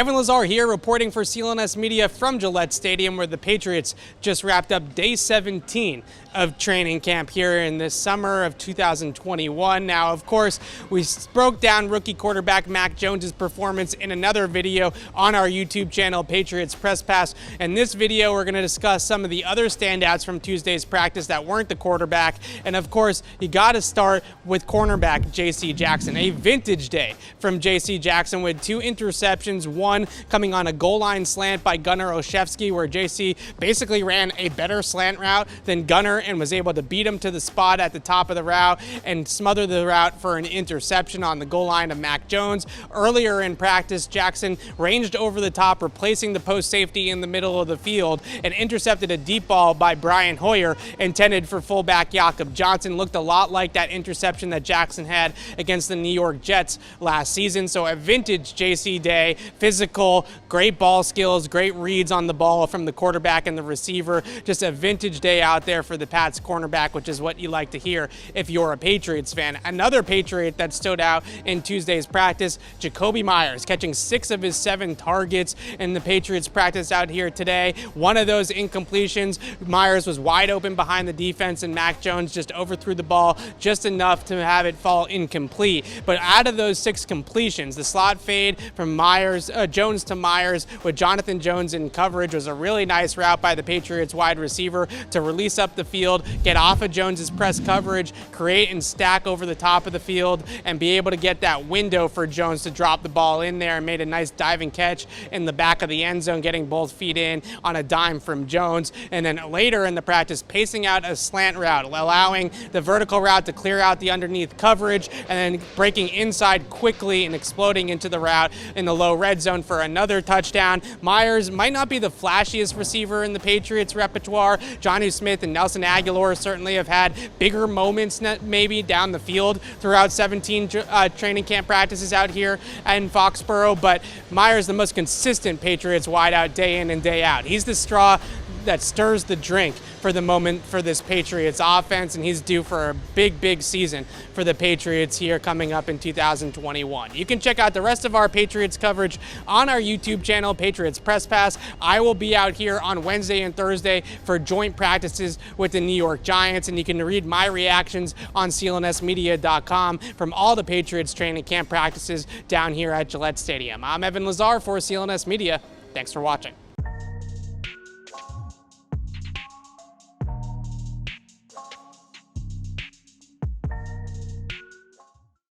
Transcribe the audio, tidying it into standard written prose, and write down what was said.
Evan Lazar here reporting for CLNS Media from Gillette Stadium, where the Patriots just wrapped up day 17 of training camp here in the summer of 2021. Now, of course, we broke down rookie quarterback Mac Jones' performance in another video on our YouTube channel, Patriots Press Pass. In this video, we're going to discuss some of the other standouts from Tuesday's practice that weren't the quarterback. And of course, you got to start with cornerback J.C. Jackson. A vintage day from J.C. Jackson with 2 interceptions, one coming on a goal line slant by Gunnar Olszewski, where J.C. basically ran a better slant route than Gunnar and was able to beat him to the spot at the top of the route and smother the route for an interception on the goal line of Mac Jones. Earlier in practice, Jackson ranged over the top, replacing the post safety in the middle of the field, and intercepted a deep ball by Brian Hoyer intended for fullback Jakob Johnson. Looked a lot like that interception that Jackson had against the New York Jets last season. So a vintage JC day, physical, great ball skills, great reads on the ball from the quarterback and the receiver. Just a vintage day out there for the Pats cornerback, which is what you like to hear if you're a Patriots fan. Another Patriot that stood out in Tuesday's practice, Jakobi Meyers, catching 6 of his 7 targets in the Patriots practice out here today. One of those incompletions, Meyers was wide open behind the defense, and Mac Jones just overthrew the ball just enough to have it fall incomplete. But out of those 6 completions, the slot fade from Jones to Meyers with Jonathan Jones in coverage was a really nice route by the Patriots wide receiver to release up the field, get off of Jones's press coverage, create and stack over the top of the field, and be able to get that window for Jones to drop the ball in there, and made a nice diving catch in the back of the end zone, getting both feet in on a dime from Jones. And then later in the practice, pacing out a slant route, allowing the vertical route to clear out the underneath coverage, and then breaking inside quickly and exploding into the route in the low red zone for another touchdown. Meyers might not be the flashiest receiver in the Patriots repertoire. Jonnu Smith and Nelson Aguilar certainly have had bigger moments maybe down the field throughout 17 training camp practices out here in Foxborough, but Meyers the most consistent Patriots wideout day in and day out. He's the straw that stirs the drink for the moment for this Patriots offense, and he's due for a big season for the Patriots here coming up in 2021. You can check out the rest of our Patriots coverage on our YouTube channel, Patriots Press Pass. I will be out here on Wednesday and Thursday for joint practices with the New York Giants, and you can read my reactions on CLNSmedia.com from all the Patriots training camp practices down here at Gillette Stadium. I'm Evan Lazar for CLNS Media. Thanks for watching.